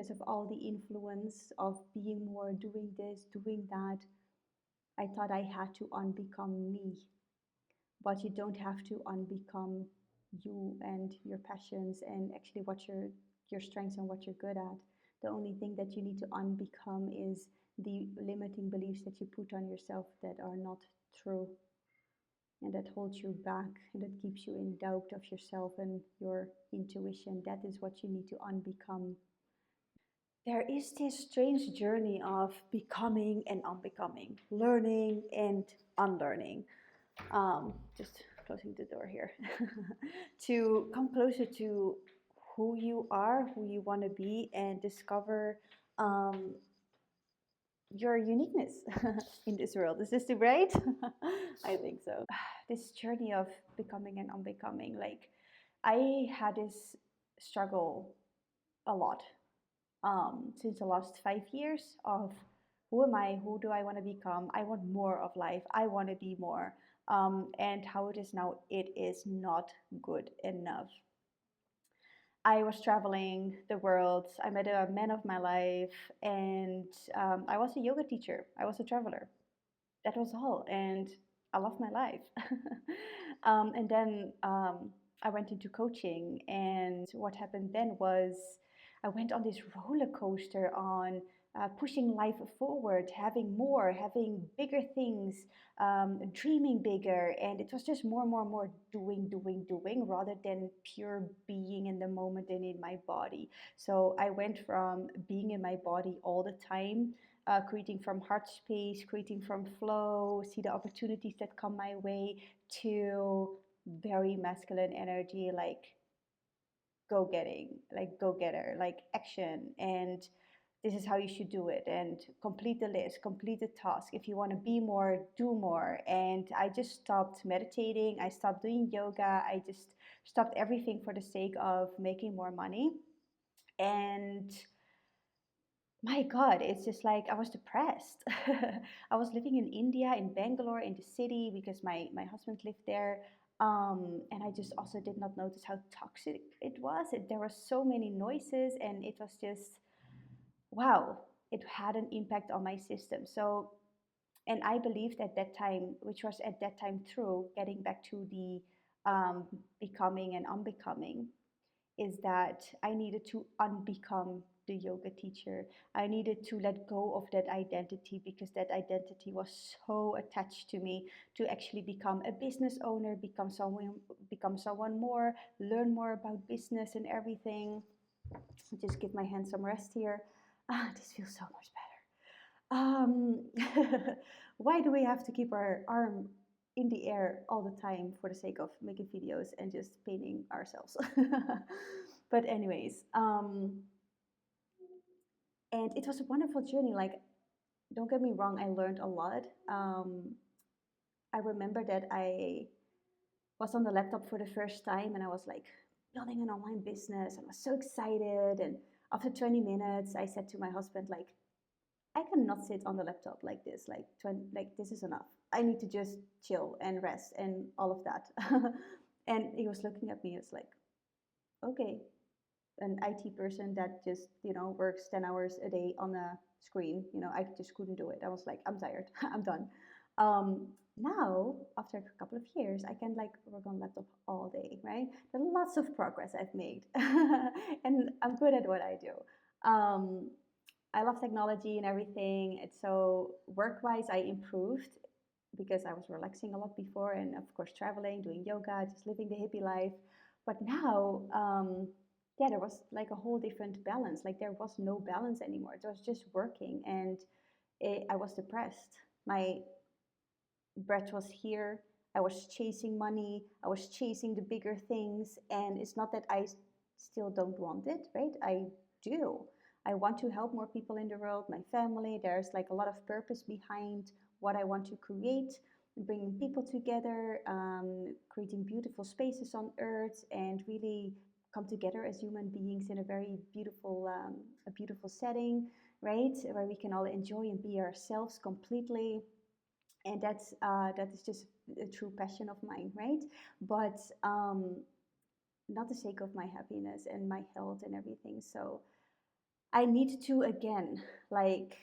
because of all the influence of being more, doing this, doing that, I thought I had to unbecome me. But you don't have to unbecome you and your passions and actually what your strengths and what you're good at. The only thing that you need to unbecome is the limiting beliefs that you put on yourself that are not true and that holds you back and that keeps you in doubt of yourself and your intuition. That is what you need to unbecome. There is this strange journey of becoming and unbecoming, learning and unlearning. Just closing the door here. To come closer to who you are, who you want to be, and discover um, your uniqueness in this world. Is this the right? I think so. This journey of becoming and unbecoming, like I had this struggle a lot since the last 5 years of who am I? Who do I want to become? I want more of life. I want to be more. And how it is now, it is not good enough. I was traveling the world. I met a man of my life, and I was a yoga teacher. I was a traveler. That was all, and I loved my life. And then I went into coaching, and what happened then was I went on this roller coaster on pushing life forward, having more, having bigger things, dreaming bigger, and it was just more doing, doing, doing, rather than pure being in the moment and in my body. So I went from being in my body all the time, creating from heart space, creating from flow, see the opportunities that come my way, to very masculine energy, like go getting, like go getter, like action. And this is how you should do it. And complete the list, complete the task. If you want to be more, do more. And I just stopped meditating. I stopped doing yoga. I just stopped everything for the sake of making more money. And my God, it's just like I was depressed. I was living in India, in Bangalore, in the city, because my husband lived there. And I just also did not notice how toxic it was. There were so many noises, and it was just, wow, it had an impact on my system. So, and I believed at that time, which was at that time true, getting back to the becoming and unbecoming, is that I needed to unbecome the yoga teacher. I needed to let go of that identity because that identity was so attached to me, to actually become a business owner, become someone more, learn more about business and everything. Just give my hand some rest here. This feels so much better. Why do we have to keep our arm in the air all the time for the sake of making videos and just painting ourselves? But anyways, and it was a wonderful journey. Like, don't get me wrong, I learned a lot. I remember that I was on the laptop for the first time and I was like building an online business. I was so excited. And after 20 minutes, I said to my husband, like, I cannot sit on the laptop like this. Like, like this is enough. I need to just chill and rest and all of that. And he was looking at me. It's like, okay, an IT person that just, works 10 hours a day on a screen, I just couldn't do it. I was like, I'm tired. I'm done. Now, after a couple of years, I can like work on laptop all day, right? There's lots of progress I've made, and I'm good at what I do. I love technology and everything. And so work-wise, I improved because I was relaxing a lot before, and of course traveling, doing yoga, just living the hippie life. But now, yeah, there was like a whole different balance. Like there was no balance anymore. It was just working, and I was depressed. My breath was here. I was chasing money. I was chasing the bigger things, and it's not that I still don't want it, right? I do. I want to help more people in the world, my family. There's like a lot of purpose behind what I want to create, bringing people together, creating beautiful spaces on earth, and really come together as human beings in a very beautiful setting, right? Where we can all enjoy and be ourselves completely. And that is just a true passion of mine, right? But not the sake of my happiness and my health and everything. So I need to again, like,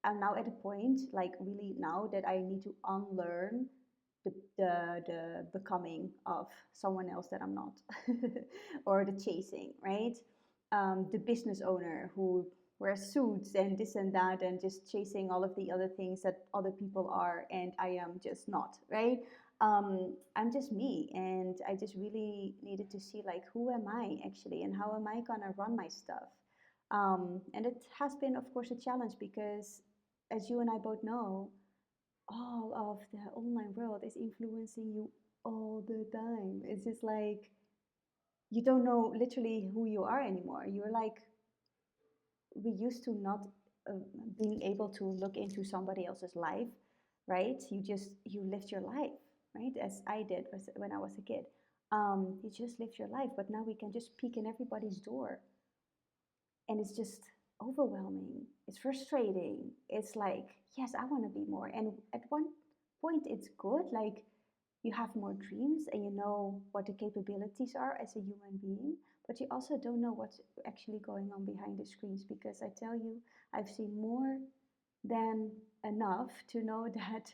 I'm now at a point, like really now, that I need to unlearn the becoming of someone else that I'm not, or the chasing, right? The business owner who wears suits and this and that and just chasing all of the other things that other people are, and I am just not, right? I'm just me, and I just really needed to see like who am I actually, and how am I gonna run my stuff. And it has been, of course, a challenge because, as you and I both know, all of the online world is influencing you all the time. It's just like you don't know literally who you are anymore. You're like, we used to not uh, being able to look into somebody else's life, right? You lived your life, right? As I did when I was a kid. You just lived your life, but now we can just peek in everybody's door, and it's just overwhelming. It's frustrating. It's like, yes, I want to be more. And at one point, it's good. Like, you have more dreams and you know what the capabilities are as a human being, but you also don't know what's actually going on behind the screens, because I tell you, I've seen more than enough to know that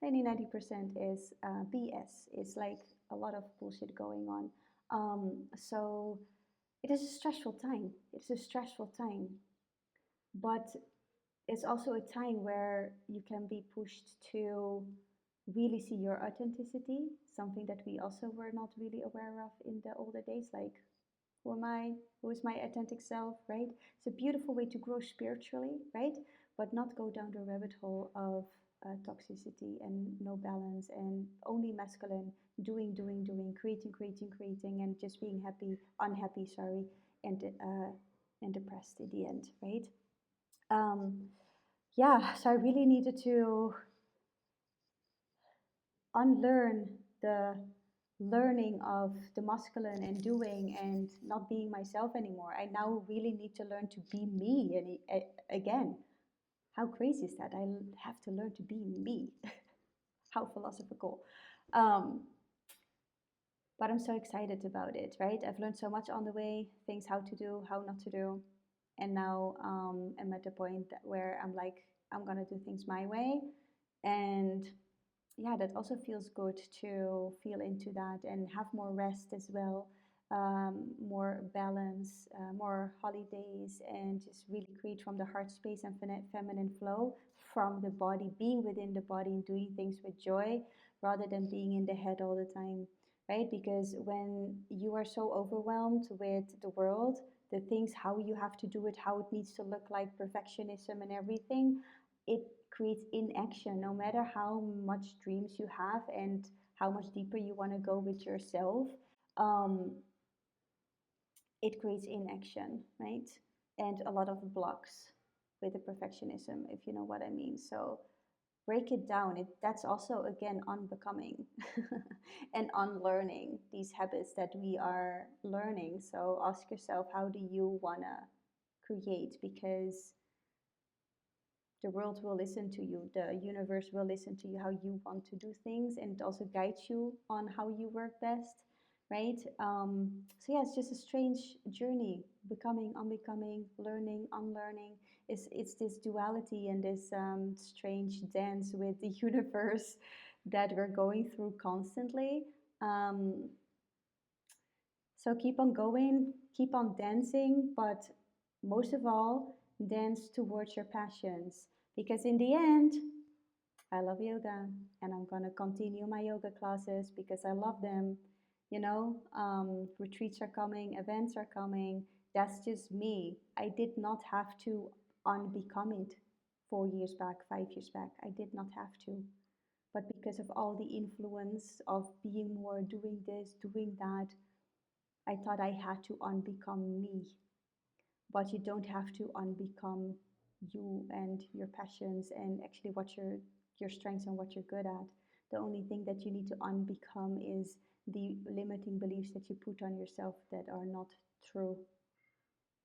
90% is BS. It's like a lot of bullshit going on. So it is a stressful time. It's a stressful time, but it's also a time where you can be pushed to really see your authenticity, something that we also were not really aware of in the older days. Like, who am I? Who is my authentic self, right? It's a beautiful way to grow spiritually, right? But not go down the rabbit hole of toxicity and no balance and only masculine, creating, and just being unhappy, sorry, and depressed in the end, right? Um, yeah, so I really needed to unlearn the learning of the masculine and doing and not being myself anymore. I now really need to learn to be me again. How crazy is that? I have to learn to be me. How philosophical. Um, but I'm so excited about it, right? I've learned so much on the way, things how to do, how not to do. And now I'm at the point where I'm like, I'm gonna do things my way. And yeah, that also feels good to feel into that and have more rest as well, more balance, more holidays, and just really create from the heart space and feminine flow from the body, being within the body and doing things with joy rather than being in the head all the time, right? Because when you are so overwhelmed with the world, the things, how you have to do it, how it needs to look like, perfectionism and everything, it creates inaction. No matter how much dreams you have and how much deeper you want to go with yourself, um, it creates inaction, right? And a lot of blocks with the perfectionism, if you know what I mean. So break it down. That's also again unbecoming and unlearning these habits that we are learning. So ask yourself, how do you want to create? Because the world will listen to you, the universe will listen to you, how you want to do things, and it also guides you on how you work best, right? So yeah, it's just a strange journey, becoming, unbecoming, learning, unlearning. It's this duality and this strange dance with the universe that we're going through constantly. um, so keep on going, keep on dancing, but most of all, dance towards your passions. Because in the end, I love yoga and I'm going to continue my yoga classes because I love them. Retreats are coming, events are coming. That's just me. I did not have to unbecome it 4 years back, 5 years back. I did not have to. But because of all the influence of being more, doing this, doing that, I thought I had to unbecome me, but you don't have to unbecome you and your passions and actually what your strengths and what you're good at. The only thing that you need to unbecome is the limiting beliefs that you put on yourself that are not true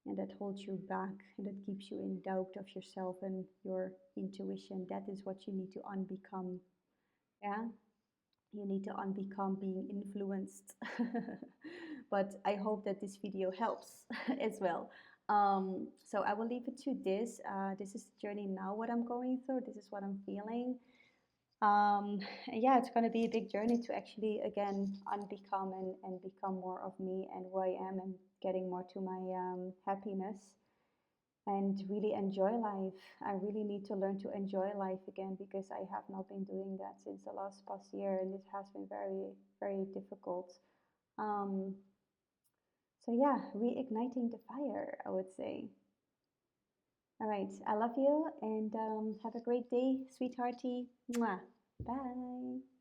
and that holds you back and that keeps you in doubt of yourself and your intuition. That is what you need to unbecome. Yeah, you need to unbecome being influenced. But I hope that this video helps as well. So I will leave it to this. This is the journey now, what I'm going through. This is what I'm feeling. Um, and yeah, it's going to be a big journey to actually, again, unbecome and become more of me and who I am and getting more to my happiness and really enjoy life. I really need to learn to enjoy life again because I have not been doing that since the last past year and it has been very, very difficult. Um, so yeah, reigniting the fire, I would say. All right, I love you and have a great day, sweethearty. Mwah. Bye.